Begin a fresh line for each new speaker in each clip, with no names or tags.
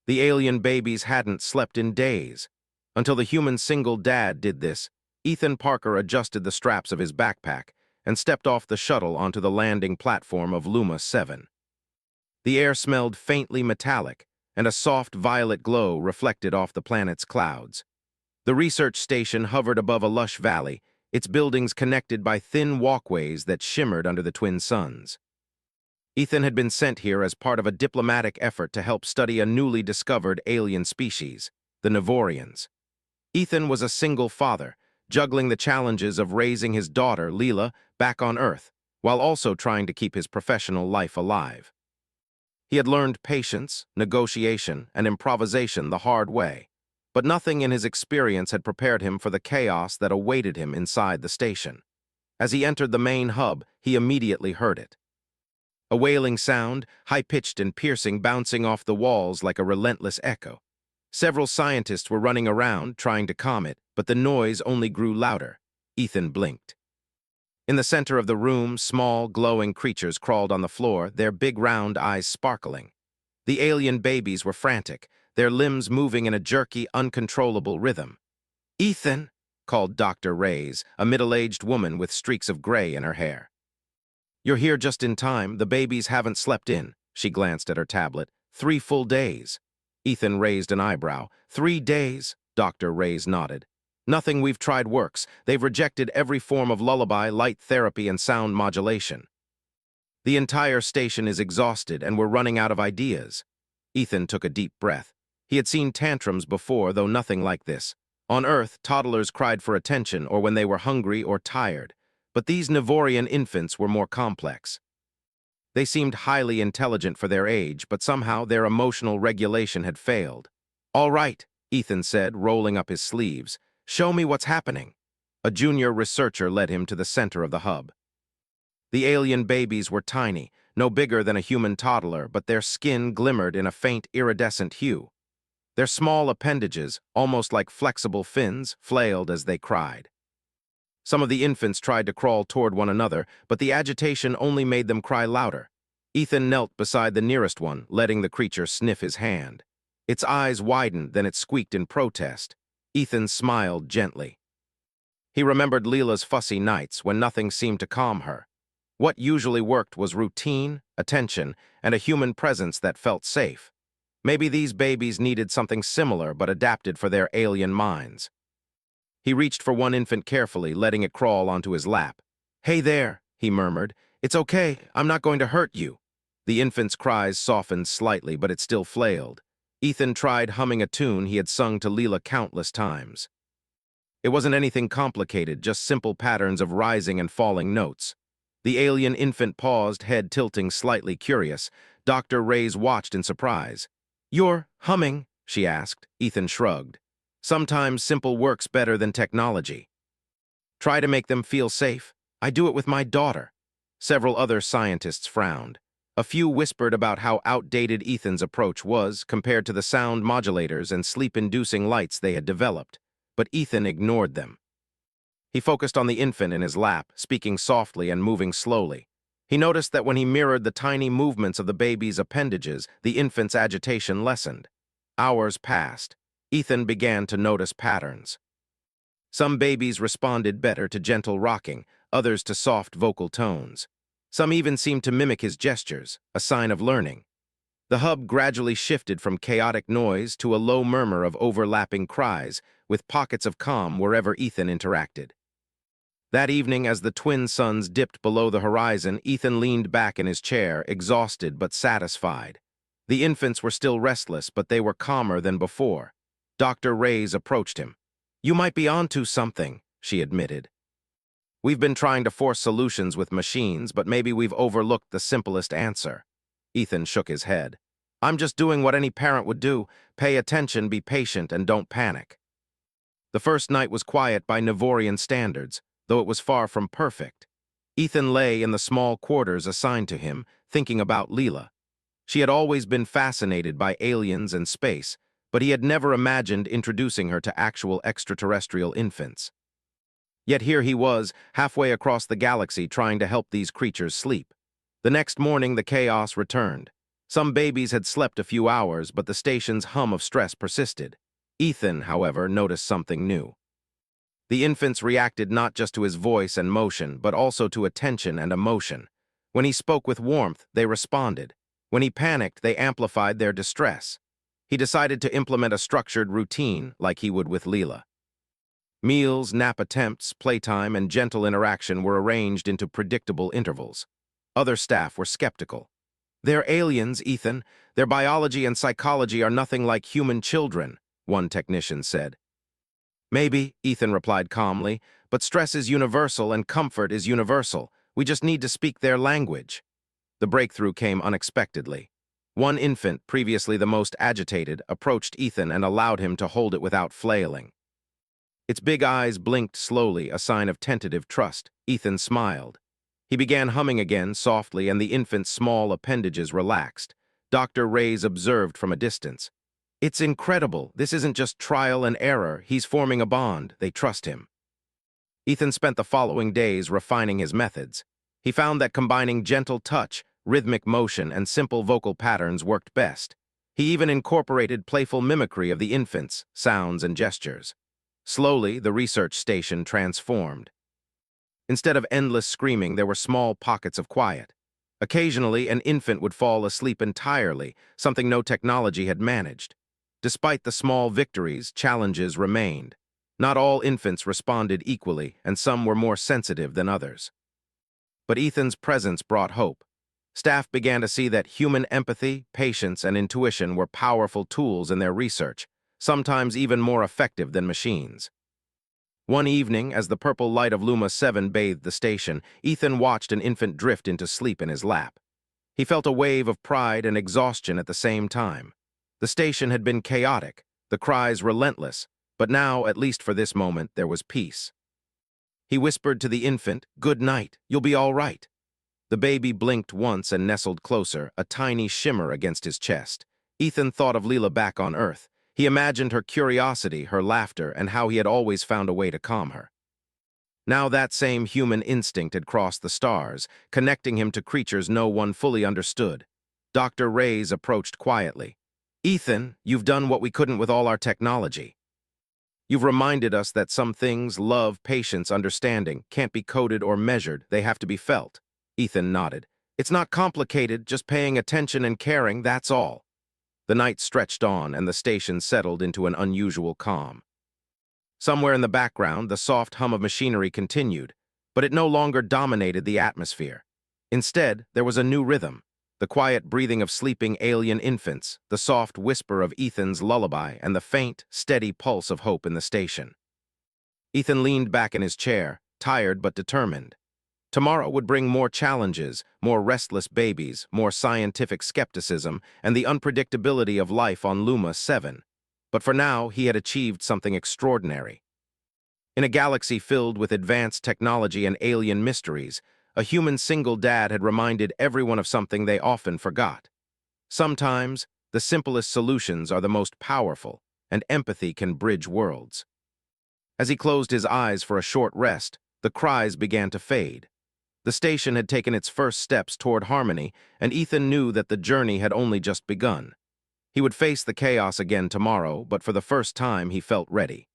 The alien babies hadn't slept in days. Until the human single dad did this, Ethan Parker adjusted the straps of his backpack and stepped off the shuttle onto the landing platform of Luma 7. The air smelled faintly metallic, and a soft violet glow reflected off the planet's clouds. The research station hovered above a lush valley, its buildings connected by thin walkways that shimmered under the twin suns. Ethan had been sent here as part of a diplomatic effort to help study a newly discovered alien species, the Nevorians. Ethan was a single father, juggling the challenges of raising his daughter, Leela, back on Earth, while also trying to keep his professional life alive. He had learned patience, negotiation, and improvisation the hard way, but nothing in his experience had prepared him for the chaos that awaited him inside the station. As he entered the main hub, he immediately heard it. A wailing sound, high-pitched and piercing, bouncing off the walls like a relentless echo. Several scientists were running around, trying to calm it, but the noise only grew louder. Ethan blinked. In the center of the room, small, glowing creatures crawled on the floor, their big round eyes sparkling. The alien babies were frantic, their limbs moving in a jerky, uncontrollable rhythm. "Ethan!" called Dr. Reyes, a middle-aged woman with streaks of gray in her hair. "You're here just in time. The babies haven't slept in." She glanced at her tablet. 3 full days. Ethan raised an eyebrow. 3 days? Dr. Reyes nodded. "Nothing we've tried works. They've rejected every form of lullaby, light therapy, and sound modulation. The entire station is exhausted, and we're running out of ideas." Ethan took a deep breath. He had seen tantrums before, though nothing like this. On Earth, toddlers cried for attention or when they were hungry or tired. But these Nevorian infants were more complex. They seemed highly intelligent for their age, but somehow their emotional regulation had failed. "All right," Ethan said, rolling up his sleeves. "Show me what's happening." A junior researcher led him to the center of the hub. The alien babies were tiny, no bigger than a human toddler, but their skin glimmered in a faint iridescent hue. Their small appendages, almost like flexible fins, flailed as they cried. Some of the infants tried to crawl toward one another, but the agitation only made them cry louder. Ethan knelt beside the nearest one, letting the creature sniff his hand. Its eyes widened, then it squeaked in protest. Ethan smiled gently. He remembered Leela's fussy nights when nothing seemed to calm her. What usually worked was routine, attention, and a human presence that felt safe. Maybe these babies needed something similar but adapted for their alien minds. He reached for one infant carefully, letting it crawl onto his lap. "Hey there," he murmured. "It's okay, I'm not going to hurt you." The infant's cries softened slightly, but it still flailed. Ethan tried humming a tune he had sung to Leela countless times. It wasn't anything complicated, just simple patterns of rising and falling notes. The alien infant paused, head tilting, slightly curious. Dr. Reyes watched in surprise. "You're humming?" she asked. Ethan shrugged. "Sometimes simple works better than technology. Try to make them feel safe. I do it with my daughter." Several other scientists frowned. A few whispered about how outdated Ethan's approach was compared to the sound modulators and sleep-inducing lights they had developed, but Ethan ignored them. He focused on the infant in his lap, speaking softly and moving slowly. He noticed that when he mirrored the tiny movements of the baby's appendages, the infant's agitation lessened. Hours passed. Ethan began to notice patterns. Some babies responded better to gentle rocking, others to soft vocal tones. Some even seemed to mimic his gestures, a sign of learning. The hub gradually shifted from chaotic noise to a low murmur of overlapping cries, with pockets of calm wherever Ethan interacted. That evening, as the twin suns dipped below the horizon, Ethan leaned back in his chair, exhausted but satisfied. The infants were still restless, but they were calmer than before. Dr. Reyes approached him. "You might be onto something," she admitted. "We've been trying to force solutions with machines, but maybe we've overlooked the simplest answer." Ethan shook his head. "I'm just doing what any parent would do. Pay attention, be patient, and don't panic." The first night was quiet by Nevorian standards, though it was far from perfect. Ethan lay in the small quarters assigned to him, thinking about Leela. She had always been fascinated by aliens and space, but he had never imagined introducing her to actual extraterrestrial infants. Yet here he was, halfway across the galaxy, trying to help these creatures sleep. The next morning, the chaos returned. Some babies had slept a few hours, but the station's hum of stress persisted. Ethan, however, noticed something new. The infants reacted not just to his voice and motion, but also to attention and emotion. When he spoke with warmth, they responded. When he panicked, they amplified their distress. He decided to implement a structured routine like he would with Leela. Meals, nap attempts, playtime, and gentle interaction were arranged into predictable intervals. Other staff were skeptical. "They're aliens, Ethan. Their biology and psychology are nothing like human children," one technician said. "Maybe," Ethan replied calmly, "but stress is universal and comfort is universal. We just need to speak their language." The breakthrough came unexpectedly. One infant, previously the most agitated, approached Ethan and allowed him to hold it without flailing. Its big eyes blinked slowly, a sign of tentative trust. Ethan smiled. He began humming again, softly, and the infant's small appendages relaxed. Dr. Reyes observed from a distance. "It's incredible. This isn't just trial and error. He's forming a bond. They trust him." Ethan spent the following days refining his methods. He found that combining gentle touch, rhythmic motion, and simple vocal patterns worked best. He even incorporated playful mimicry of the infants, sounds, and gestures. Slowly, the research station transformed. Instead of endless screaming, there were small pockets of quiet. Occasionally, an infant would fall asleep entirely, something no technology had managed. Despite the small victories, challenges remained. Not all infants responded equally, and some were more sensitive than others. But Ethan's presence brought hope. Staff began to see that human empathy, patience, and intuition were powerful tools in their research, sometimes even more effective than machines. One evening, as the purple light of Luma 7 bathed the station, Ethan watched an infant drift into sleep in his lap. He felt a wave of pride and exhaustion at the same time. The station had been chaotic, the cries relentless, but now, at least for this moment, there was peace. He whispered to the infant, "Good night, you'll be all right." The baby blinked once and nestled closer, a tiny shimmer against his chest. Ethan thought of Leela back on Earth. He imagined her curiosity, her laughter, and how he had always found a way to calm her. Now that same human instinct had crossed the stars, connecting him to creatures no one fully understood. Dr. Reyes approached quietly. "Ethan, you've done what we couldn't with all our technology. You've reminded us that some things, love, patience, understanding, can't be coded or measured, they have to be felt." Ethan nodded. "It's not complicated, just paying attention and caring, that's all." The night stretched on, and the station settled into an unusual calm. Somewhere in the background, the soft hum of machinery continued, but it no longer dominated the atmosphere. Instead, there was a new rhythm, the quiet breathing of sleeping alien infants, the soft whisper of Ethan's lullaby, and the faint, steady pulse of hope in the station. Ethan leaned back in his chair, tired but determined. Tomorrow would bring more challenges, more restless babies, more scientific skepticism, and the unpredictability of life on Luma 7. But for now, he had achieved something extraordinary. In a galaxy filled with advanced technology and alien mysteries, a human single dad had reminded everyone of something they often forgot. Sometimes, the simplest solutions are the most powerful, and empathy can bridge worlds. As he closed his eyes for a short rest, the cries began to fade. The station had taken its first steps toward harmony, and Ethan knew that the journey had only just begun. He would face the chaos again tomorrow, but for the first time he felt ready.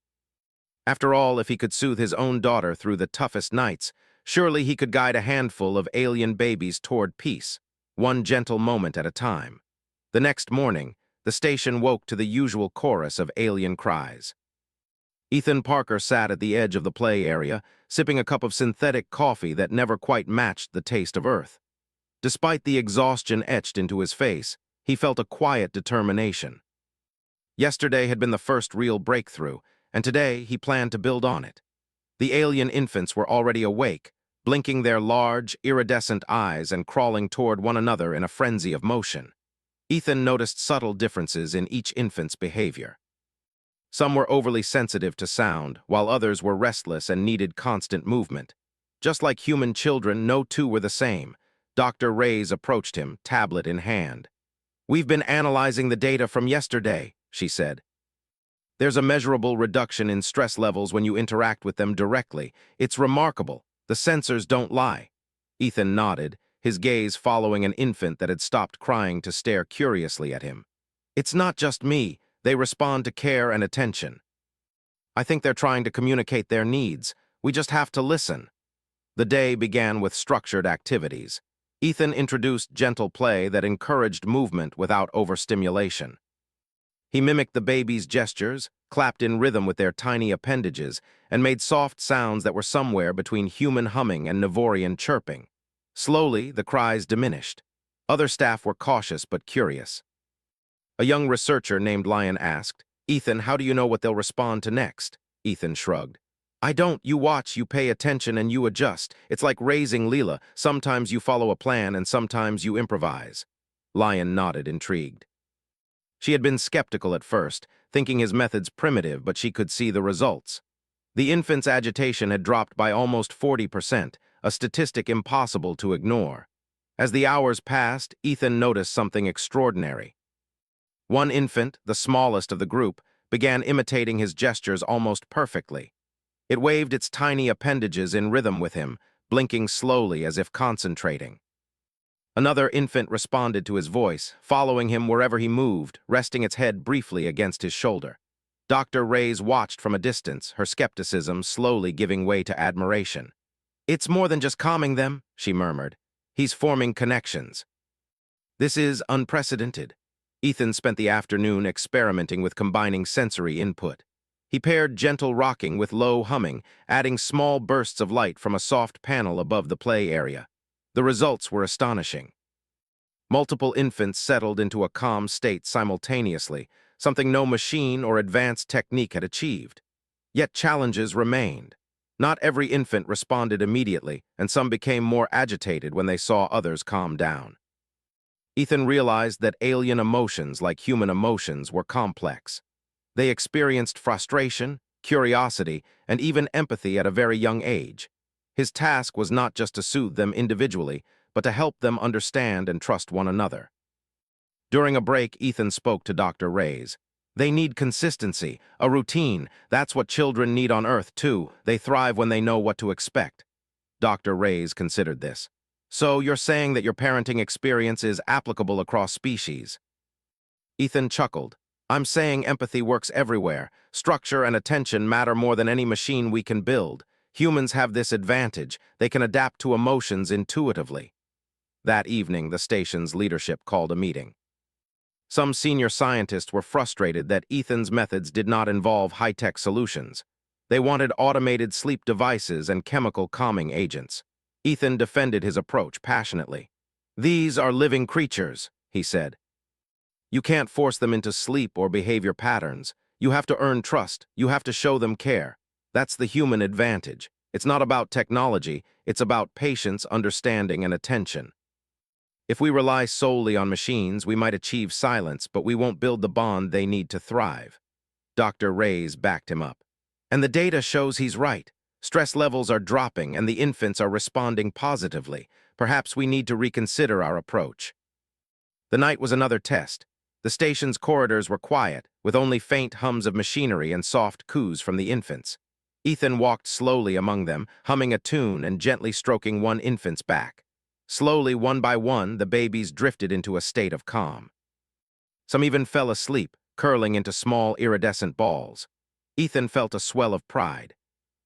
After all, if he could soothe his own daughter through the toughest nights, surely he could guide a handful of alien babies toward peace, one gentle moment at a time. The next morning, the station woke to the usual chorus of alien cries. Ethan Parker sat at the edge of the play area, sipping a cup of synthetic coffee that never quite matched the taste of Earth. Despite the exhaustion etched into his face, he felt a quiet determination. Yesterday had been the first real breakthrough, and today he planned to build on it. The alien infants were already awake, blinking their large, iridescent eyes and crawling toward one another in a frenzy of motion. Ethan noticed subtle differences in each infant's behavior. Some were overly sensitive to sound, while others were restless and needed constant movement. Just like human children, no two were the same. Dr. Reyes approached him, tablet in hand. "We've been analyzing the data from yesterday," she said. "There's a measurable reduction in stress levels when you interact with them directly. It's remarkable. The sensors don't lie." Ethan nodded, his gaze following an infant that had stopped crying to stare curiously at him. "It's not just me. They respond to care and attention. I think they're trying to communicate their needs. We just have to listen." The day began with structured activities. Ethan introduced gentle play that encouraged movement without overstimulation. He mimicked the baby's gestures, clapped in rhythm with their tiny appendages, and made soft sounds that were somewhere between human humming and Navorian chirping. Slowly, the cries diminished. Other staff were cautious but curious. A young researcher named Lion asked, "Ethan, how do you know what they'll respond to next?" Ethan shrugged. "I don't. You watch, you pay attention, and you adjust. It's like raising Leela. Sometimes you follow a plan, and sometimes you improvise." Lion nodded, intrigued. She had been skeptical at first, thinking his methods primitive, but she could see the results. The infant's agitation had dropped by almost 40%, a statistic impossible to ignore. As the hours passed, Ethan noticed something extraordinary. One infant, the smallest of the group, began imitating his gestures almost perfectly. It waved its tiny appendages in rhythm with him, blinking slowly as if concentrating. Another infant responded to his voice, following him wherever he moved, resting its head briefly against his shoulder. Dr. Reyes watched from a distance, her skepticism slowly giving way to admiration. "It's more than just calming them," she murmured. "He's forming connections." This is unprecedented. Ethan spent the afternoon experimenting with combining sensory input. He paired gentle rocking with low humming, adding small bursts of light from a soft panel above the play area. The results were astonishing. Multiple infants settled into a calm state simultaneously, something no machine or advanced technique had achieved. Yet challenges remained. Not every infant responded immediately, and some became more agitated when they saw others calm down. Ethan realized that alien emotions, like human emotions, were complex. They experienced frustration, curiosity, and even empathy at a very young age. His task was not just to soothe them individually, but to help them understand and trust one another. During a break, Ethan spoke to Dr. Reyes. "They need consistency, a routine. That's what children need on Earth, too. They thrive when they know what to expect." Dr. Reyes considered this. "So you're saying that your parenting experience is applicable across species?" Ethan chuckled. "I'm saying empathy works everywhere. Structure and attention matter more than any machine we can build. Humans have this advantage. They can adapt to emotions intuitively." That evening, the station's leadership called a meeting. Some senior scientists were frustrated that Ethan's methods did not involve high-tech solutions. They wanted automated sleep devices and chemical calming agents. Ethan defended his approach passionately. "These are living creatures," he said. "You can't force them into sleep or behavior patterns. You have to earn trust. You have to show them care. That's the human advantage. It's not about technology. It's about patience, understanding, and attention. If we rely solely on machines, we might achieve silence, but we won't build the bond they need to thrive." Dr. Reyes backed him up. "And the data shows he's right. Stress levels are dropping, and the infants are responding positively. Perhaps we need to reconsider our approach." The night was another test. The station's corridors were quiet, with only faint hums of machinery and soft coos from the infants. Ethan walked slowly among them, humming a tune and gently stroking one infant's back. Slowly, one by one, the babies drifted into a state of calm. Some even fell asleep, curling into small iridescent balls. Ethan felt a swell of pride.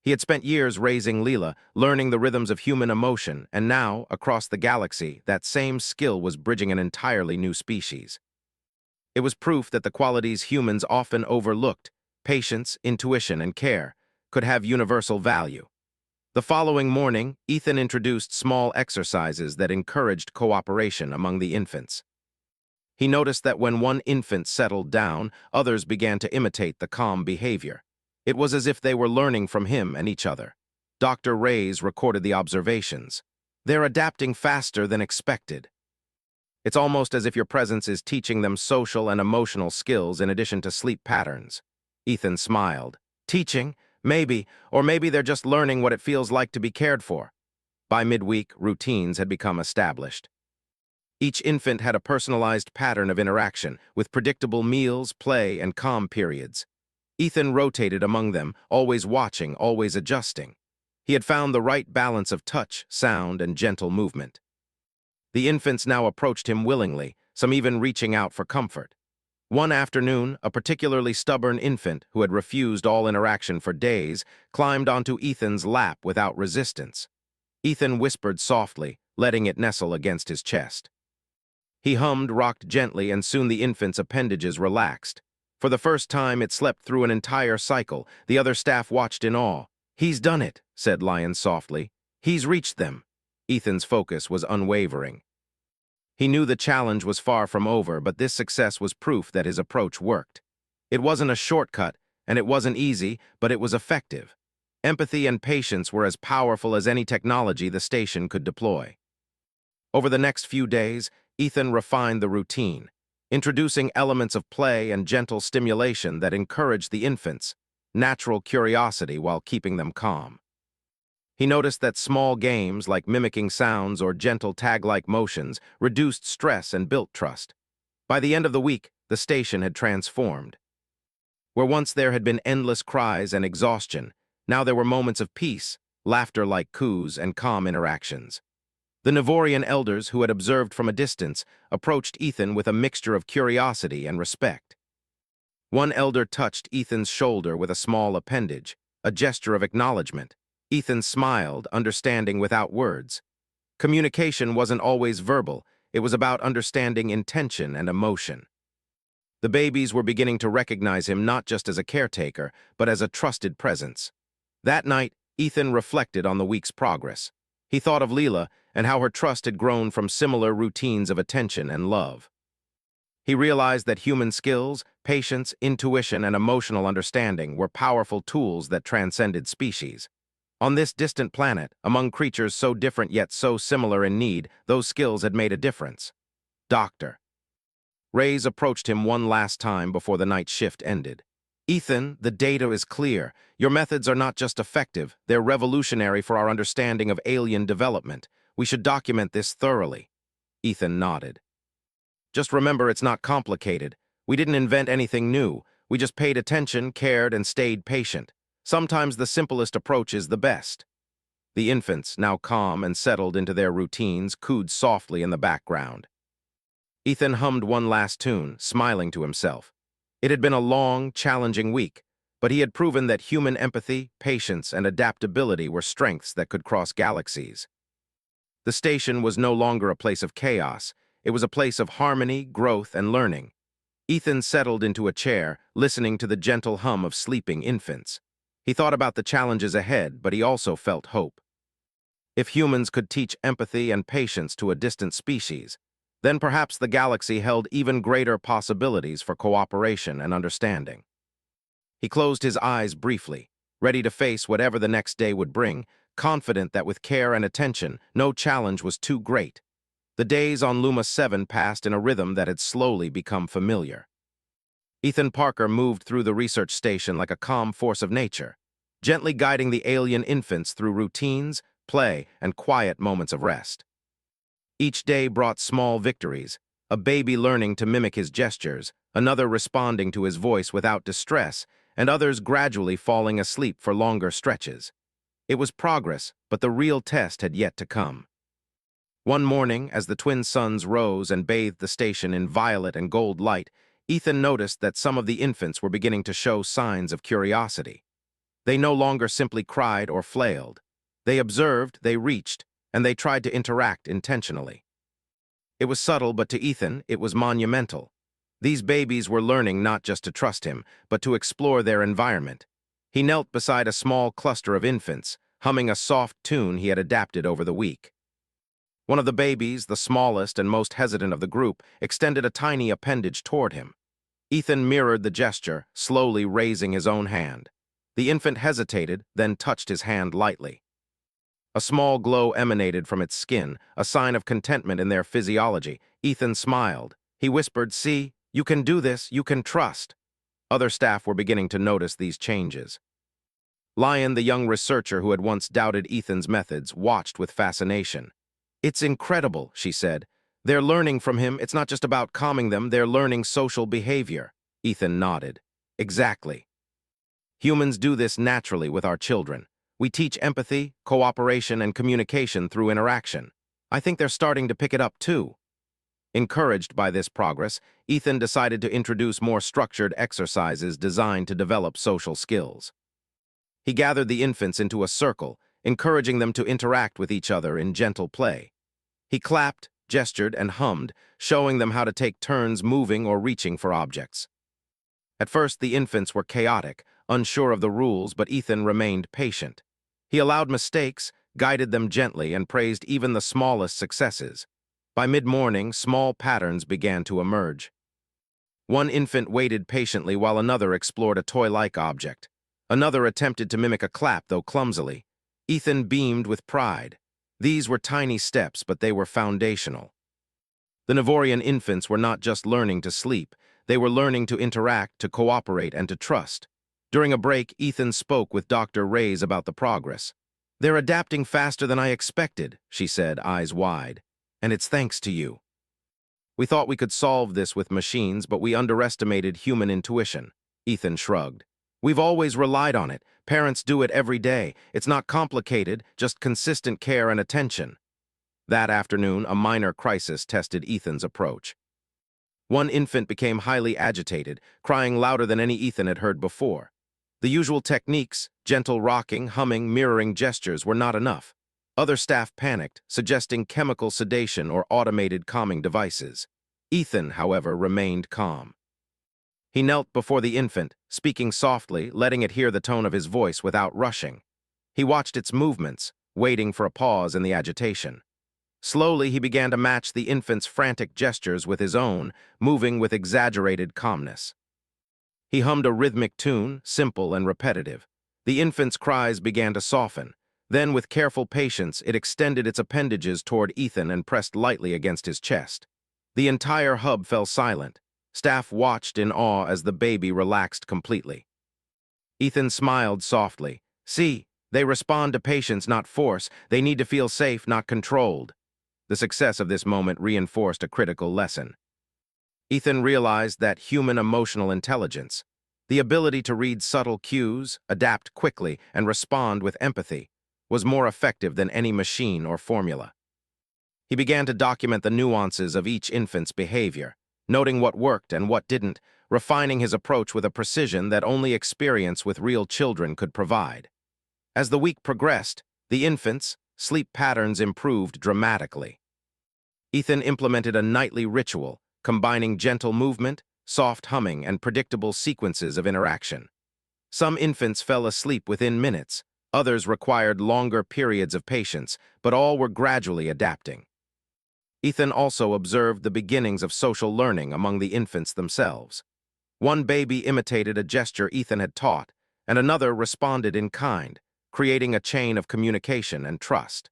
He had spent years raising Leela, learning the rhythms of human emotion, and now, across the galaxy, that same skill was bridging an entirely new species. It was proof that the qualities humans often overlooked, patience, intuition, and care, could have universal value. The following morning, Ethan introduced small exercises that encouraged cooperation among the infants. He noticed that when one infant settled down, others began to imitate the calm behavior. It was as if they were learning from him and each other. Dr. Reyes recorded the observations. "They're adapting faster than expected. It's almost as if your presence is teaching them social and emotional skills in addition to sleep patterns." Ethan smiled. "Teaching? Maybe, or maybe they're just learning what it feels like to be cared for." By midweek, routines had become established. Each infant had a personalized pattern of interaction, with predictable meals, play, and calm periods. Ethan rotated among them, always watching, always adjusting. He had found the right balance of touch, sound, and gentle movement. The infants now approached him willingly, some even reaching out for comfort. One afternoon, a particularly stubborn infant who had refused all interaction for days climbed onto Ethan's lap without resistance. Ethan whispered softly, letting it nestle against his chest. He hummed, rocked gently, and soon the infant's appendages relaxed. For the first time, it slept through an entire cycle. The other staff watched in awe. "He's done it," said Lion softly. "He's reached them." Ethan's focus was unwavering. He knew the challenge was far from over, but this success was proof that his approach worked. It wasn't a shortcut, and it wasn't easy, but it was effective. Empathy and patience were as powerful as any technology the station could deploy. Over the next few days, Ethan refined the routine, introducing elements of play and gentle stimulation that encouraged the infants' natural curiosity while keeping them calm. He noticed that small games like mimicking sounds or gentle tag-like motions reduced stress and built trust. By the end of the week, the station had transformed. Where once there had been endless cries and exhaustion, now there were moments of peace, laughter like coos, and calm interactions. The Navorian elders, who had observed from a distance, approached Ethan with a mixture of curiosity and respect. One elder touched Ethan's shoulder with a small appendage, a gesture of acknowledgement. Ethan smiled, understanding without words. Communication wasn't always verbal. It was about understanding intention and emotion. The babies were beginning to recognize him not just as a caretaker, but as a trusted presence. That night, Ethan reflected on the week's progress. He thought of Leela and how her trust had grown from similar routines of attention and love. He realized that human skills, patience, intuition, and emotional understanding were powerful tools that transcended species. On this distant planet, among creatures so different yet so similar in need, those skills had made a difference. Doctor. Reyes approached him one last time before the night shift ended. "Ethan, the data is clear. Your methods are not just effective, they're revolutionary for our understanding of alien development. We should document this thoroughly." Ethan nodded. "Just remember, it's not complicated. We didn't invent anything new. We just paid attention, cared, and stayed patient. Sometimes the simplest approach is the best." The infants, now calm and settled into their routines, cooed softly in the background. Ethan hummed one last tune, smiling to himself. It had been a long, challenging week, but he had proven that human empathy, patience, and adaptability were strengths that could cross galaxies. The station was no longer a place of chaos. It was a place of harmony, growth, and learning. Ethan settled into a chair, listening to the gentle hum of sleeping infants. He thought about the challenges ahead, but he also felt hope. If humans could teach empathy and patience to a distant species, then perhaps the galaxy held even greater possibilities for cooperation and understanding. He closed his eyes briefly, ready to face whatever the next day would bring, confident that with care and attention, no challenge was too great. The days on Luma 7 passed in a rhythm that had slowly become familiar. Ethan Parker moved through the research station like a calm force of nature, gently guiding the alien infants through routines, play, and quiet moments of rest. Each day brought small victories, a baby learning to mimic his gestures, another responding to his voice without distress, and others gradually falling asleep for longer stretches. It was progress, but the real test had yet to come. One morning, as the twin suns rose and bathed the station in violet and gold light, Ethan noticed that some of the infants were beginning to show signs of curiosity. They no longer simply cried or flailed. They observed, they reached, and they tried to interact intentionally. It was subtle, but to Ethan, it was monumental. These babies were learning not just to trust him, but to explore their environment. He knelt beside a small cluster of infants, humming a soft tune he had adapted over the week. One of the babies, the smallest and most hesitant of the group, extended a tiny appendage toward him. Ethan mirrored the gesture, slowly raising his own hand. The infant hesitated, then touched his hand lightly. A small glow emanated from its skin, a sign of contentment in their physiology. Ethan smiled. He whispered, "See, you can do this, you can trust." Other staff were beginning to notice these changes. Lion, the young researcher who had once doubted Ethan's methods, watched with fascination. "It's incredible," she said. "They're learning from him. It's not just about calming them, they're learning social behavior." Ethan nodded. "Exactly. Humans do this naturally with our children. We teach empathy, cooperation, and communication through interaction. I think they're starting to pick it up too. Encouraged by this progress, Ethan decided to introduce more structured exercises designed to develop social skills. He gathered the infants into a circle, encouraging them to interact with each other in gentle play. He clapped, gestured, and hummed, showing them how to take turns moving or reaching for objects. At first, the infants were chaotic, unsure of the rules, but Ethan remained patient. He allowed mistakes, guided them gently, and praised even the smallest successes. By mid-morning, small patterns began to emerge. One infant waited patiently while another explored a toy-like object. Another attempted to mimic a clap, though clumsily. Ethan beamed with pride. These were tiny steps, but they were foundational. The Navorian infants were not just learning to sleep, they were learning to interact, to cooperate, and to trust. During a break, Ethan spoke with Dr. Reyes about the progress. "They're adapting faster than I expected," she said, eyes wide. "And it's thanks to you. We thought we could solve this with machines, but we underestimated human intuition." Ethan shrugged. "We've always relied on it. Parents do it every day. It's not complicated, just consistent care and attention." That afternoon, a minor crisis tested Ethan's approach. One infant became highly agitated, crying louder than any Ethan had heard before. The usual techniques, gentle rocking, humming, mirroring gestures, were not enough. Other staff panicked, suggesting chemical sedation or automated calming devices. Ethan, however, remained calm. He knelt before the infant, speaking softly, letting it hear the tone of his voice without rushing. He watched its movements, waiting for a pause in the agitation. Slowly, he began to match the infant's frantic gestures with his own, moving with exaggerated calmness. He hummed a rhythmic tune, simple and repetitive. The infant's cries began to soften. Then, with careful patience, it extended its appendages toward Ethan and pressed lightly against his chest. The entire hub fell silent. Staff watched in awe as the baby relaxed completely. Ethan smiled softly. "See, they respond to patience, not force. They need to feel safe, not controlled." The success of this moment reinforced a critical lesson. Ethan realized that human emotional intelligence, the ability to read subtle cues, adapt quickly, and respond with empathy, was more effective than any machine or formula. He began to document the nuances of each infant's behavior, noting what worked and what didn't, refining his approach with a precision that only experience with real children could provide. As the week progressed, the infants' sleep patterns improved dramatically. Ethan implemented a nightly ritual, combining gentle movement, soft humming, and predictable sequences of interaction. Some infants fell asleep within minutes, others required longer periods of patience, but all were gradually adapting. Ethan also observed the beginnings of social learning among the infants themselves. One baby imitated a gesture Ethan had taught, and another responded in kind, creating a chain of communication and trust.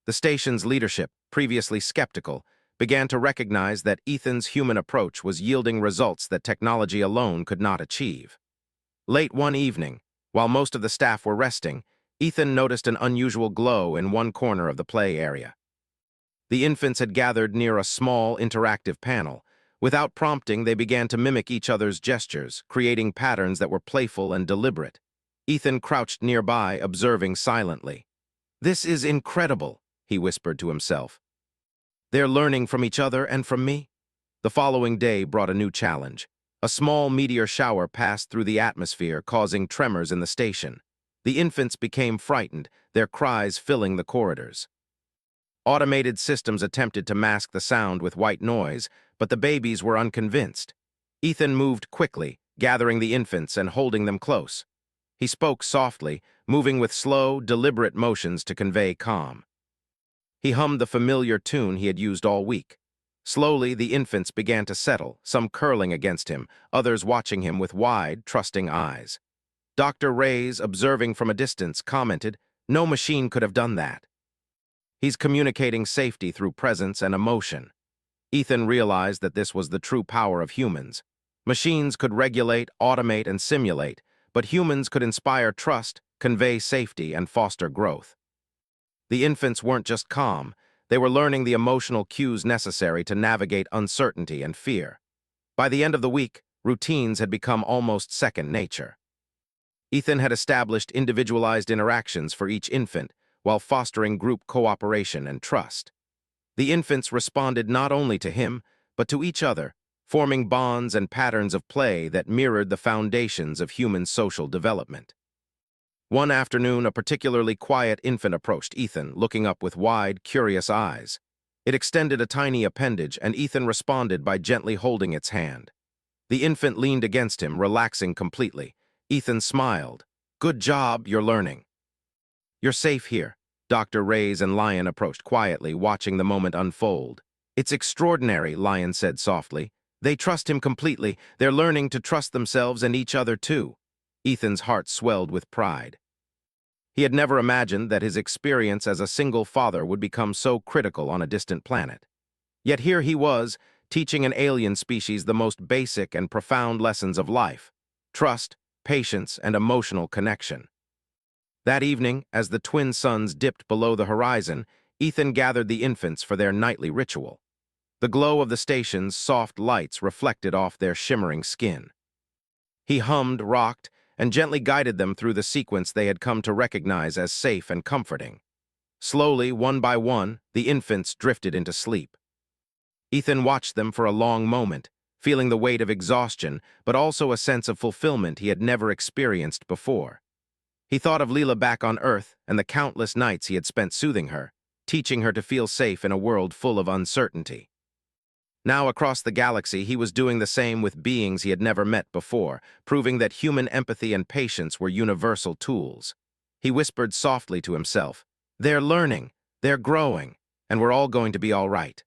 The station's leadership, previously skeptical, began to recognize that Ethan's human approach was yielding results that technology alone could not achieve. Late one evening, while most of the staff were resting, Ethan noticed an unusual glow in one corner of the play area. The infants had gathered near a small, interactive panel. Without prompting, they began to mimic each other's gestures, creating patterns that were playful and deliberate. Ethan crouched nearby, observing silently. "This is incredible," he whispered to himself. "They're learning from each other and from me." The following day brought a new challenge. A small meteor shower passed through the atmosphere, causing tremors in the station. The infants became frightened, their cries filling the corridors. Automated systems attempted to mask the sound with white noise, but the babies were unconvinced. Ethan moved quickly, gathering the infants and holding them close. He spoke softly, moving with slow, deliberate motions to convey calm. He hummed the familiar tune he had used all week. Slowly, the infants began to settle, some curling against him, others watching him with wide, trusting eyes. Dr. Reyes, observing from a distance, commented, "No machine could have done that. He's communicating safety through presence and emotion." Ethan realized that this was the true power of humans. Machines could regulate, automate, and simulate, but humans could inspire trust, convey safety, and foster growth. The infants weren't just calm, they were learning the emotional cues necessary to navigate uncertainty and fear. By the end of the week, routines had become almost second nature. Ethan had established individualized interactions for each infant, while fostering group cooperation and trust. The infants responded not only to him, but to each other, forming bonds and patterns of play that mirrored the foundations of human social development. One afternoon, a particularly quiet infant approached Ethan, looking up with wide, curious eyes. It extended a tiny appendage, and Ethan responded by gently holding its hand. The infant leaned against him, relaxing completely. Ethan smiled. "Good job, you're learning." "You're safe here." Dr. Reyes and Lion approached quietly, watching the moment unfold. "It's extraordinary," Lion said softly. "They trust him completely. They're learning to trust themselves and each other too." Ethan's heart swelled with pride. He had never imagined that his experience as a single father would become so critical on a distant planet. Yet here he was, teaching an alien species the most basic and profound lessons of life: trust, patience, and emotional connection. That evening, as the twin suns dipped below the horizon, Ethan gathered the infants for their nightly ritual. The glow of the station's soft lights reflected off their shimmering skin. He hummed, rocked, and gently guided them through the sequence they had come to recognize as safe and comforting. Slowly, one by one, the infants drifted into sleep. Ethan watched them for a long moment, feeling the weight of exhaustion, but also a sense of fulfillment he had never experienced before. He thought of Leela back on Earth and the countless nights he had spent soothing her, teaching her to feel safe in a world full of uncertainty. Now, across the galaxy, he was doing the same with beings he had never met before, proving that human empathy and patience were universal tools. He whispered softly to himself, "They're learning, they're growing, and we're all going to be all right."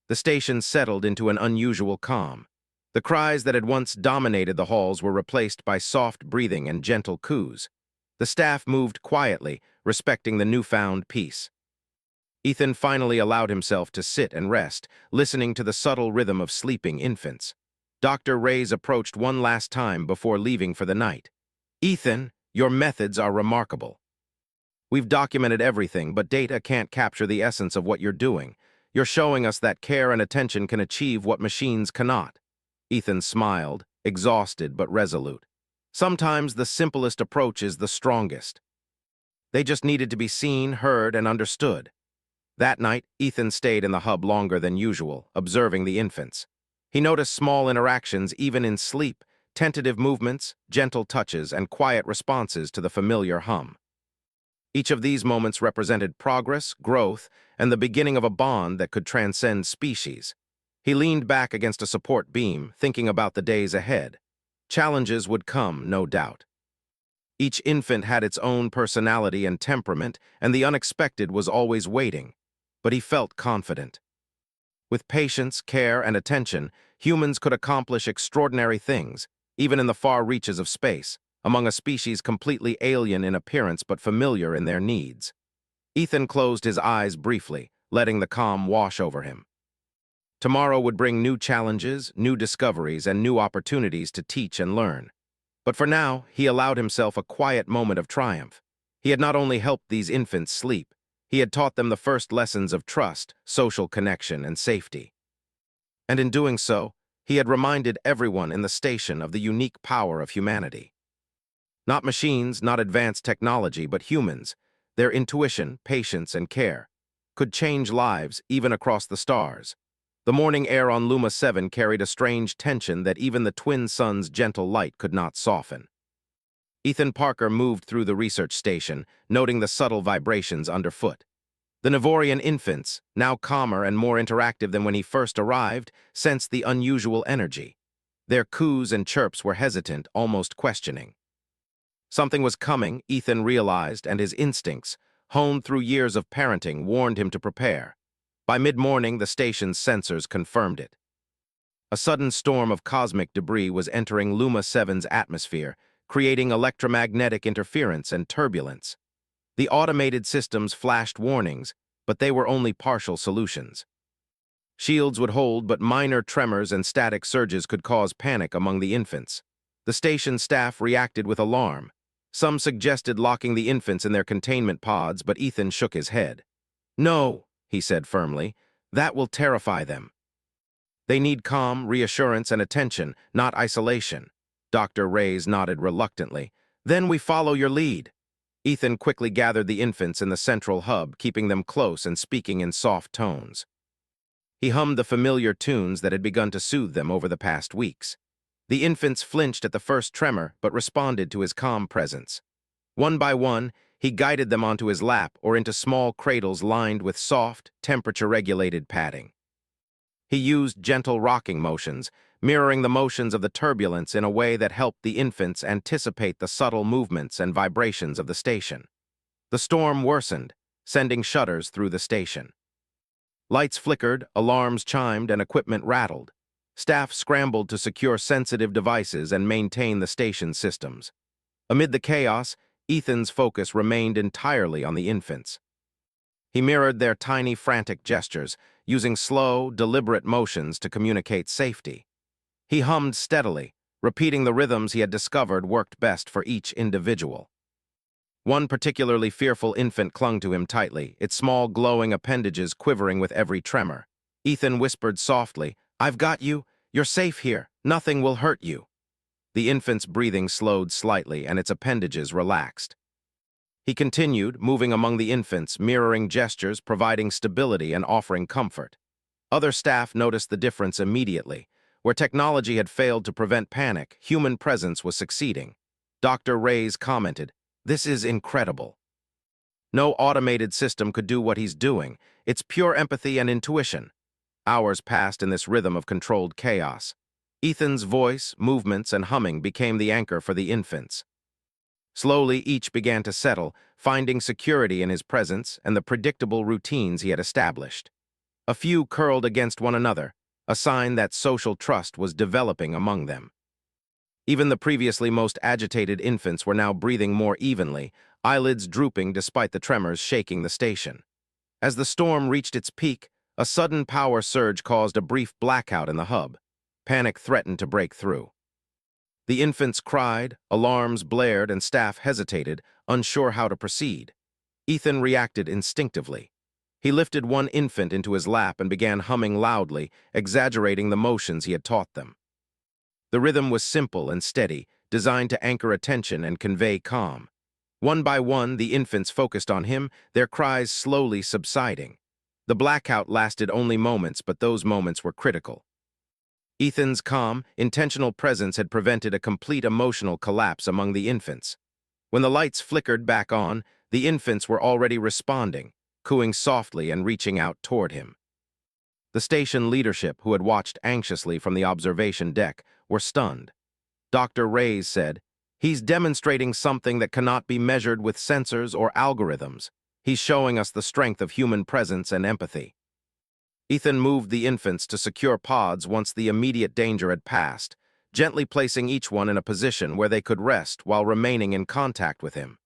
The station settled into an unusual calm. The cries that had once dominated the halls were replaced by soft breathing and gentle coos. The staff moved quietly, respecting the newfound peace. Ethan finally allowed himself to sit and rest, listening to the subtle rhythm of sleeping infants. Dr. Reyes approached one last time before leaving for the night. "Ethan, your methods are remarkable. We've documented everything, but data can't capture the essence of what you're doing. You're showing us that care and attention can achieve what machines cannot." Ethan smiled, exhausted but resolute. Sometimes the simplest approach is the strongest. They just needed to be seen, heard, and understood. That night, Ethan stayed in the hub longer than usual, observing the infants. He noticed small interactions even in sleep, tentative movements, gentle touches, and quiet responses to the familiar hum. Each of these moments represented progress, growth, and the beginning of a bond that could transcend species. He leaned back against a support beam, thinking about the days ahead. Challenges would come, no doubt. Each infant had its own personality and temperament, and the unexpected was always waiting. But he felt confident. With patience, care, and attention, humans could accomplish extraordinary things, even in the far reaches of space, among a species completely alien in appearance but familiar in their needs. Ethan closed his eyes briefly, letting the calm wash over him. Tomorrow would bring new challenges, new discoveries, and new opportunities to teach and learn. But for now, he allowed himself a quiet moment of triumph. He had not only helped these infants sleep, he had taught them the first lessons of trust, social connection, and safety. And in doing so, he had reminded everyone in the station of the unique power of humanity. Not machines, not advanced technology, but humans, their intuition, patience, and care, could change lives even across the stars. The morning air on Luma 7 carried a strange tension that even the twin suns' gentle light could not soften. Ethan Parker moved through the research station, noting the subtle vibrations underfoot. The Navorian infants, now calmer and more interactive than when he first arrived, sensed the unusual energy. Their coos and chirps were hesitant, almost questioning. Something was coming, Ethan realized, and his instincts, honed through years of parenting, warned him to prepare. By mid-morning, the station's sensors confirmed it. A sudden storm of cosmic debris was entering Luma 7's atmosphere, creating electromagnetic interference and turbulence. The automated systems flashed warnings, but they were only partial solutions. Shields would hold, but minor tremors and static surges could cause panic among the infants. The station staff reacted with alarm. Some suggested locking the infants in their containment pods, but Ethan shook his head. "No," he said firmly, "that will terrify them. They need calm, reassurance, and attention, not isolation." Dr. Reyes nodded reluctantly. "Then we follow your lead." Ethan quickly gathered the infants in the central hub, keeping them close and speaking in soft tones. He hummed the familiar tunes that had begun to soothe them over the past weeks. The infants flinched at the first tremor, but responded to his calm presence. One by one, he guided them onto his lap or into small cradles lined with soft, temperature-regulated padding. He used gentle rocking motions, mirroring the motions of the turbulence in a way that helped the infants anticipate the subtle movements and vibrations of the station. The storm worsened, sending shudders through the station. Lights flickered, alarms chimed, and equipment rattled. Staff scrambled to secure sensitive devices and maintain the station's systems. Amid the chaos, Ethan's focus remained entirely on the infants. He mirrored their tiny, frantic gestures, using slow, deliberate motions to communicate safety. He hummed steadily, repeating the rhythms he had discovered worked best for each individual. One particularly fearful infant clung to him tightly, its small glowing appendages quivering with every tremor. Ethan whispered softly, "I've got you. You're safe here. Nothing will hurt you." The infant's breathing slowed slightly and its appendages relaxed. He continued, moving among the infants, mirroring gestures, providing stability and offering comfort. Other staff noticed the difference immediately. Where technology had failed to prevent panic, human presence was succeeding. Dr. Reyes commented, "This is incredible. No automated system could do what he's doing. It's pure empathy and intuition." Hours passed in this rhythm of controlled chaos. Ethan's voice, movements, and humming became the anchor for the infants. Slowly, each began to settle, finding security in his presence and the predictable routines he had established. A few curled against one another, a sign that social trust was developing among them. Even the previously most agitated infants were now breathing more evenly, eyelids drooping despite the tremors shaking the station. As the storm reached its peak, a sudden power surge caused a brief blackout in the hub. Panic threatened to break through. The infants cried, alarms blared, and staff hesitated, unsure how to proceed. Ethan reacted instinctively. He lifted one infant into his lap and began humming loudly, exaggerating the motions he had taught them. The rhythm was simple and steady, designed to anchor attention and convey calm. One by one, the infants focused on him, their cries slowly subsiding. The blackout lasted only moments, but those moments were critical. Ethan's calm, intentional presence had prevented a complete emotional collapse among the infants. When the lights flickered back on, the infants were already responding, cooing softly and reaching out toward him. The station leadership, who had watched anxiously from the observation deck, were stunned. Dr. Reyes said, "He's demonstrating something that cannot be measured with sensors or algorithms. He's showing us the strength of human presence and empathy." Ethan moved the infants to secure pods once the immediate danger had passed, gently placing each one in a position where they could rest while remaining in contact with him.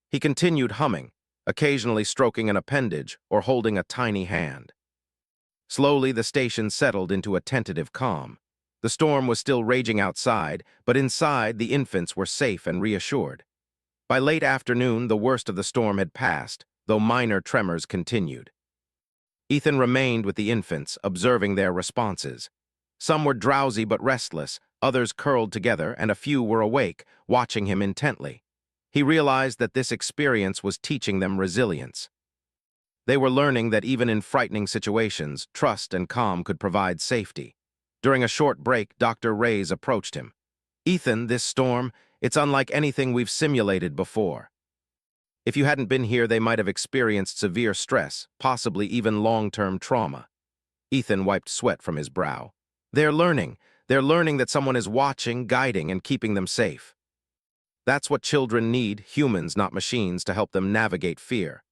He continued humming, occasionally stroking an appendage or holding a tiny hand. Slowly, the station settled into a tentative calm. The storm was still raging outside, but inside, the infants were safe and reassured. By late afternoon, the worst of the storm had passed, though minor tremors continued. Ethan remained with the infants, observing their responses. Some were drowsy but restless, others curled together, and a few were awake, watching him intently. He realized that this experience was teaching them resilience. They were learning that even in frightening situations, trust and calm could provide safety. During a short break, Dr. Reyes approached him. "Ethan, this storm, it's unlike anything we've simulated before. If you hadn't been here, they might have experienced severe stress, possibly even long-term trauma." Ethan wiped sweat from his brow. They're learning that someone is watching, guiding, and keeping them safe. That's what children need, humans, not machines, to help them navigate fear."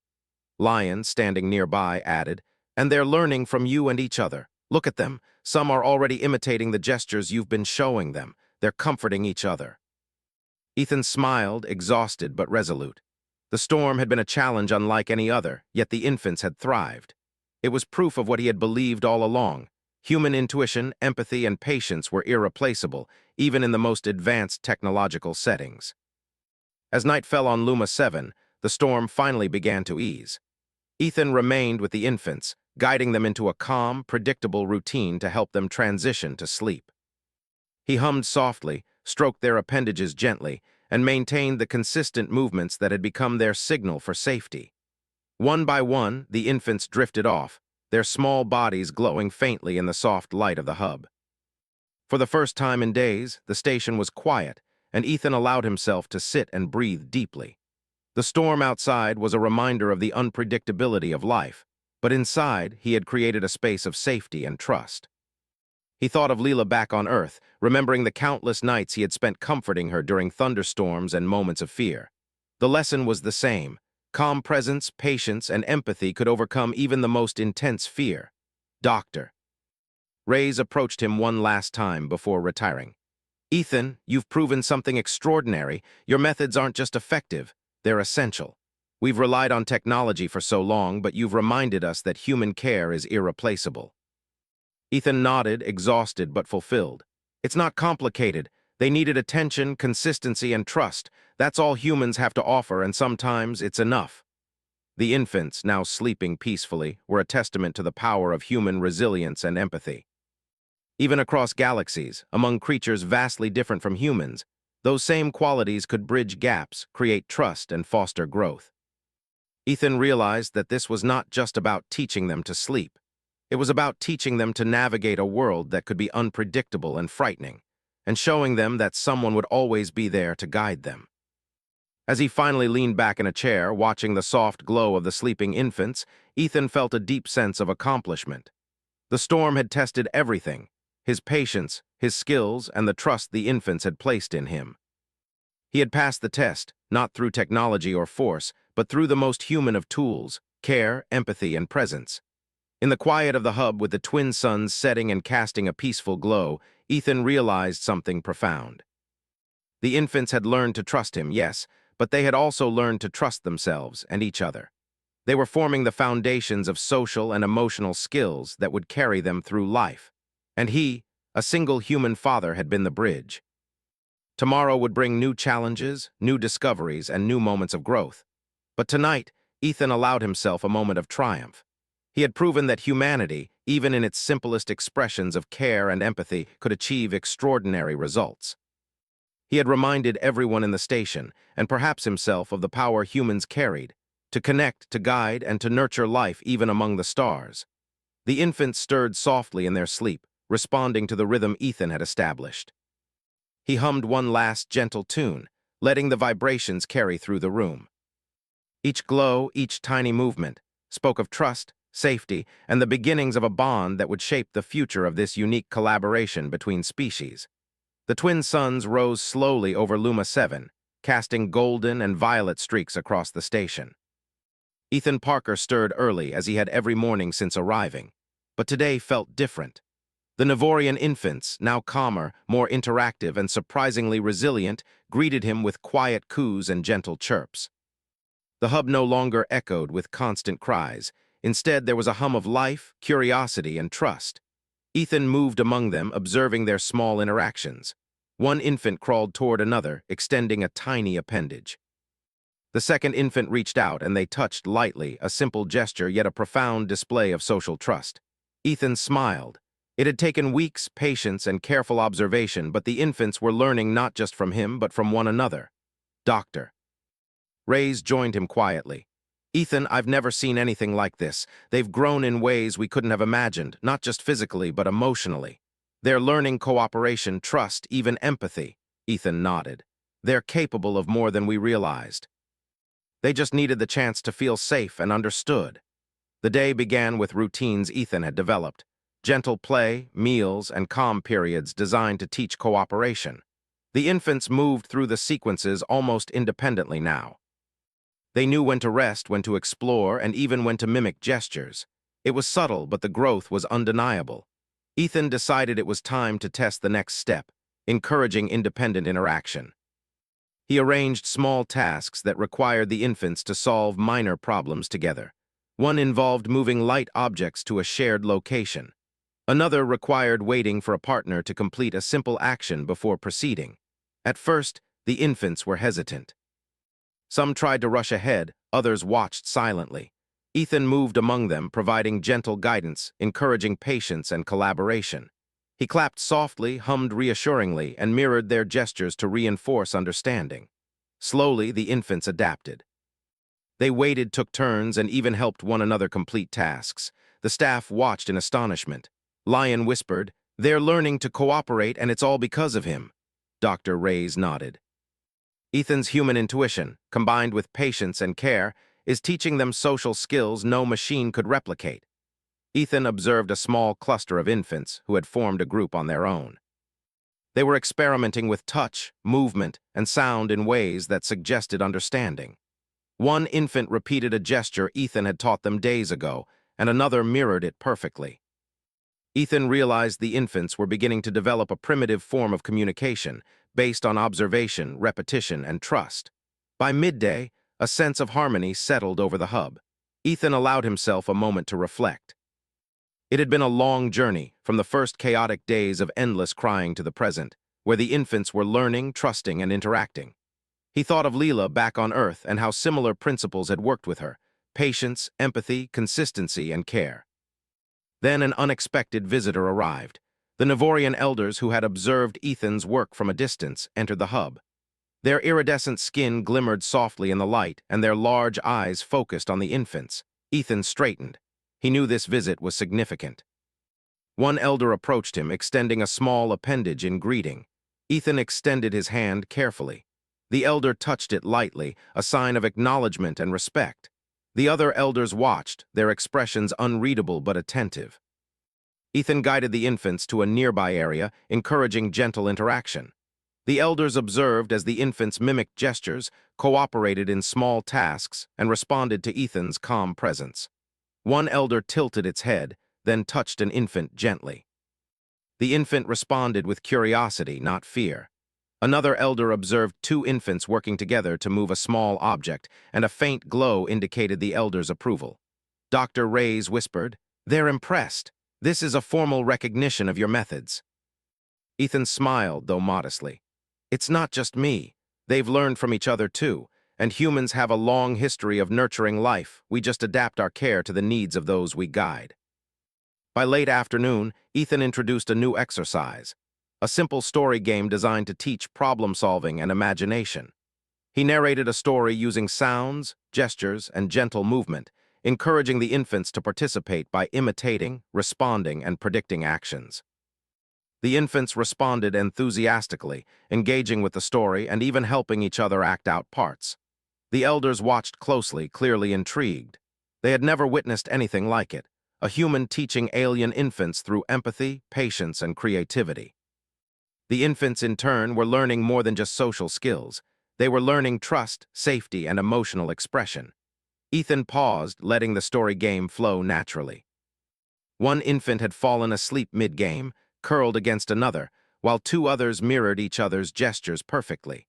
Lion, standing nearby, added, "And they're learning from you and each other. Look at them. Some are already imitating the gestures you've been showing them. They're comforting each other." Ethan smiled, exhausted but resolute. The storm had been a challenge unlike any other, yet the infants had thrived. It was proof of what he had believed all along. Human intuition, empathy, and patience were irreplaceable, even in the most advanced technological settings. As night fell on Luma 7, the storm finally began to ease. Ethan remained with the infants, guiding them into a calm, predictable routine to help them transition to sleep. He hummed softly, stroked their appendages gently, and maintained the consistent movements that had become their signal for safety. One by one, the infants drifted off, their small bodies glowing faintly in the soft light of the hub. For the first time in days, the station was quiet, and Ethan allowed himself to sit and breathe deeply. The storm outside was a reminder of the unpredictability of life, but inside, he had created a space of safety and trust. He thought of Leela back on Earth, remembering the countless nights he had spent comforting her during thunderstorms and moments of fear. The lesson was the same. Calm presence, patience, and empathy could overcome even the most intense fear. Doctor. Reyes approached him one last time before retiring. Ethan, you've proven something extraordinary. Your methods aren't just effective, they're essential. We've relied on technology for so long, but you've reminded us that human care is irreplaceable. Ethan nodded, exhausted but fulfilled. It's not complicated. They needed attention, consistency, and trust. That's all humans have to offer, and sometimes it's enough. The infants, now sleeping peacefully, were a testament to the power of human resilience and empathy. Even across galaxies, among creatures vastly different from humans, those same qualities could bridge gaps, create trust, and foster growth. Ethan realized that this was not just about teaching them to sleep. It was about teaching them to navigate a world that could be unpredictable and frightening, and showing them that someone would always be there to guide them. As he finally leaned back in a chair, watching the soft glow of the sleeping infants, Ethan felt a deep sense of accomplishment. The storm had tested everything: his patience, his skills, and the trust the infants had placed in him. He had passed the test, not through technology or force, but through the most human of tools: care, empathy, and presence. In the quiet of the hub, with the twin suns setting and casting a peaceful glow, Ethan realized something profound. The infants had learned to trust him, yes, but they had also learned to trust themselves and each other. They were forming the foundations of social and emotional skills that would carry them through life. And he, a single human father, had been the bridge. Tomorrow would bring new challenges, new discoveries, and new moments of growth. But tonight, Ethan allowed himself a moment of triumph. He had proven that humanity, even in its simplest expressions of care and empathy, could achieve extraordinary results. He had reminded everyone in the station, and perhaps himself, of the power humans carried, to connect, to guide, and to nurture life even among the stars. The infants stirred softly in their sleep, responding to the rhythm Ethan had established. He hummed one last gentle tune, letting the vibrations carry through the room. Each glow, each tiny movement, spoke of trust, safety, and the beginnings of a bond that would shape the future of this unique collaboration between species. The twin suns rose slowly over Luma 7, casting golden and violet streaks across the station. Ethan Parker stirred early, as he had every morning since arriving, but today felt different. The Navorian infants, now calmer, more interactive, and surprisingly resilient, greeted him with quiet coos and gentle chirps. The hub no longer echoed with constant cries. Instead, there was a hum of life, curiosity, and trust. Ethan moved among them, observing their small interactions. One infant crawled toward another, extending a tiny appendage. The second infant reached out, and they touched lightly, a simple gesture, yet a profound display of social trust. Ethan smiled. It had taken weeks, patience, and careful observation, but the infants were learning not just from him, but from one another. Doctor. Reyes joined him quietly. Ethan, I've never seen anything like this. They've grown in ways we couldn't have imagined, not just physically, but emotionally. They're learning cooperation, trust, even empathy. Ethan nodded. They're capable of more than we realized. They just needed the chance to feel safe and understood. The day began with routines Ethan had developed: gentle play, meals, and calm periods designed to teach cooperation. The infants moved through the sequences almost independently now. They knew when to rest, when to explore, and even when to mimic gestures. It was subtle, but the growth was undeniable. Ethan decided it was time to test the next step, encouraging independent interaction. He arranged small tasks that required the infants to solve minor problems together. One involved moving light objects to a shared location. Another required waiting for a partner to complete a simple action before proceeding. At first, the infants were hesitant. Some tried to rush ahead, others watched silently. Ethan moved among them, providing gentle guidance, encouraging patience and collaboration. He clapped softly, hummed reassuringly, and mirrored their gestures to reinforce understanding. Slowly, the infants adapted. They waited, took turns, and even helped one another complete tasks. The staff watched in astonishment. Lion whispered, "They're learning to cooperate, and it's all because of him." Dr. Reyes nodded. Ethan's human intuition, combined with patience and care, is teaching them social skills no machine could replicate. Ethan observed a small cluster of infants who had formed a group on their own. They were experimenting with touch, movement, and sound in ways that suggested understanding. One infant repeated a gesture Ethan had taught them days ago, and another mirrored it perfectly. Ethan realized the infants were beginning to develop a primitive form of communication based on observation, repetition, and trust. By midday, a sense of harmony settled over the hub. Ethan allowed himself a moment to reflect. It had been a long journey, from the first chaotic days of endless crying to the present, where the infants were learning, trusting, and interacting. He thought of Leela back on Earth and how similar principles had worked with her: patience, empathy, consistency, and care. Then an unexpected visitor arrived. The Navorian elders who had observed Ethan's work from a distance entered the hub. Their iridescent skin glimmered softly in the light, and their large eyes focused on the infants. Ethan straightened. He knew this visit was significant. One elder approached him, extending a small appendage in greeting. Ethan extended his hand carefully. The elder touched it lightly, a sign of acknowledgement and respect. The other elders watched, their expressions unreadable but attentive. Ethan guided the infants to a nearby area, encouraging gentle interaction. The elders observed as the infants mimicked gestures, cooperated in small tasks, and responded to Ethan's calm presence. One elder tilted its head, then touched an infant gently. The infant responded with curiosity, not fear. Another elder observed two infants working together to move a small object, and a faint glow indicated the elder's approval. Dr. Reyes whispered, "They're impressed. This is a formal recognition of your methods." Ethan smiled, though modestly. "It's not just me. They've learned from each other too, and humans have a long history of nurturing life. We just adapt our care to the needs of those we guide." By late afternoon, Ethan introduced a new exercise, a simple story game designed to teach problem-solving and imagination. He narrated a story using sounds, gestures, and gentle movement, encouraging the infants to participate by imitating, responding, and predicting actions. The infants responded enthusiastically, engaging with the story and even helping each other act out parts. The elders watched closely, clearly intrigued. They had never witnessed anything like it, a human teaching alien infants through empathy, patience, and creativity. The infants, in turn, were learning more than just social skills. They were learning trust, safety, and emotional expression. Ethan paused, letting the story game flow naturally. One infant had fallen asleep mid-game, curled against another, while two others mirrored each other's gestures perfectly.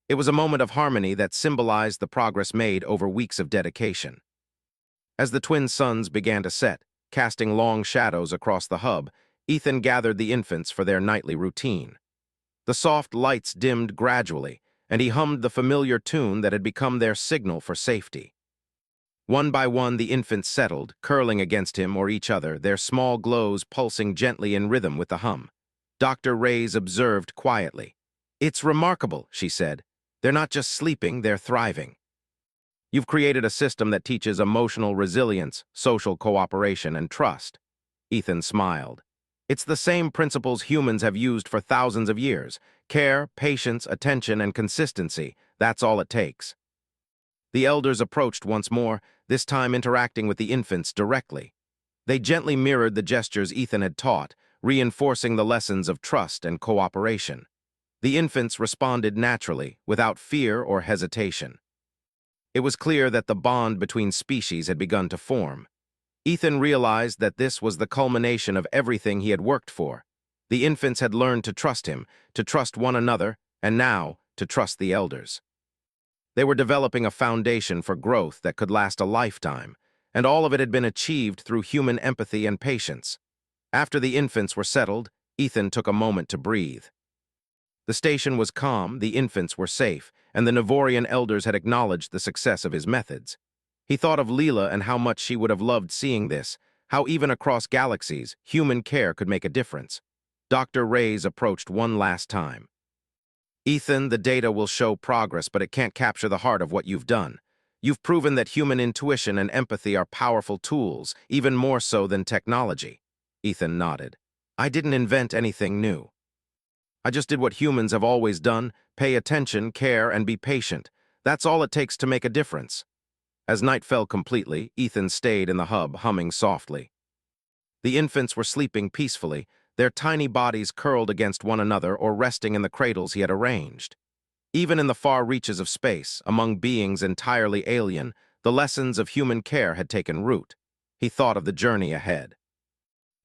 It was a moment of harmony that symbolized the progress made over weeks of dedication. As the twin suns began to set, casting long shadows across the hub, Ethan gathered the infants for their nightly routine. The soft lights dimmed gradually, and he hummed the familiar tune that had become their signal for safety. One by one, the infants settled, curling against him or each other, their small glows pulsing gently in rhythm with the hum. Dr. Reyes observed quietly. "It's remarkable," she said. "They're not just sleeping, they're thriving. You've created a system that teaches emotional resilience, social cooperation, and trust." Ethan smiled. "It's the same principles humans have used for thousands of years. Care, patience, attention, and consistency. That's all it takes." The elders approached once more, this time interacting with the infants directly. They gently mirrored the gestures Ethan had taught, reinforcing the lessons of trust and cooperation. The infants responded naturally, without fear or hesitation. It was clear that the bond between species had begun to form. Ethan realized that this was the culmination of everything he had worked for. The infants had learned to trust him, to trust one another, and now to trust the elders. They were developing a foundation for growth that could last a lifetime, and all of it had been achieved through human empathy and patience. After the infants were settled, Ethan took a moment to breathe. The station was calm, the infants were safe, and the Navorian elders had acknowledged the success of his methods. He thought of Leela and how much she would have loved seeing this, how even across galaxies, human care could make a difference. Dr. Ray's approached one last time. Ethan, the data will show progress, but it can't capture the heart of what you've done. You've proven that human intuition and empathy are powerful tools, even more so than technology. Ethan nodded. I didn't invent anything new. I just did what humans have always done: pay attention, care, and be patient. That's all it takes to make a difference. As night fell completely, Ethan stayed in the hub, humming softly. The infants were sleeping peacefully, their tiny bodies curled against one another or resting in the cradles he had arranged. Even in the far reaches of space, among beings entirely alien, the lessons of human care had taken root. He thought of the journey ahead.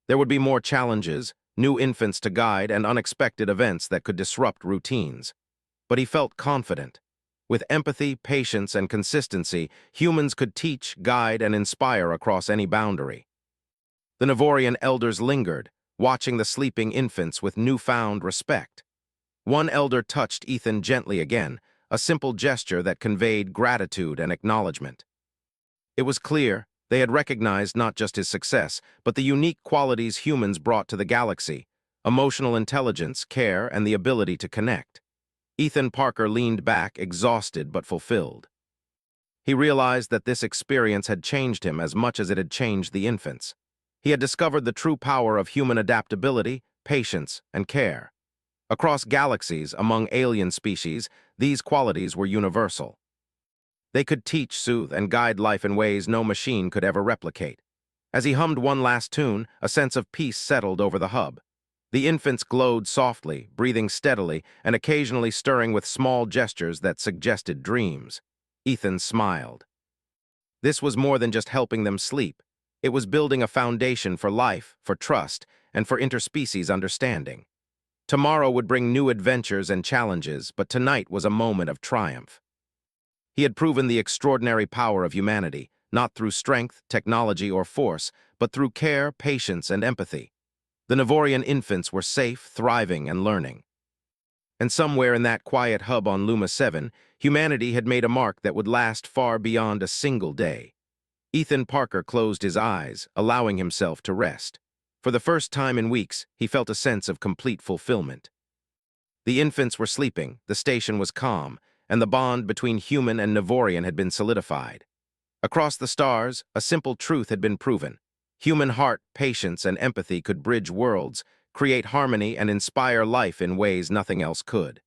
There would be more challenges, new infants to guide, and unexpected events that could disrupt routines. But he felt confident. With empathy, patience, and consistency, humans could teach, guide, and inspire across any boundary. The Navorian elders lingered, watching the sleeping infants with newfound respect. One elder touched Ethan gently again, a simple gesture that conveyed gratitude and acknowledgement. It was clear they had recognized not just his success, but the unique qualities humans brought to the galaxy: emotional intelligence, care, and the ability to connect. Ethan Parker leaned back, exhausted but fulfilled. He realized that this experience had changed him as much as it had changed the infants. He had discovered the true power of human adaptability, patience, and care. Across galaxies, among alien species, these qualities were universal. They could teach, soothe, and guide life in ways no machine could ever replicate. As he hummed one last tune, a sense of peace settled over the hub. The infants glowed softly, breathing steadily, and occasionally stirring with small gestures that suggested dreams. Ethan smiled. This was more than just helping them sleep. It was building a foundation for life, for trust, and for interspecies understanding. Tomorrow would bring new adventures and challenges, but tonight was a moment of triumph. He had proven the extraordinary power of humanity, not through strength, technology, or force, but through care, patience, and empathy. The Navorian infants were safe, thriving, and learning. And somewhere in that quiet hub on Luma 7, humanity had made a mark that would last far beyond a single day. Ethan Parker closed his eyes, allowing himself to rest. For the first time in weeks, he felt a sense of complete fulfillment. The infants were sleeping, the station was calm, and the bond between human and Navorian had been solidified. Across the stars, a simple truth had been proven: human heart, patience, and empathy could bridge worlds, create harmony, and inspire life in ways nothing else could.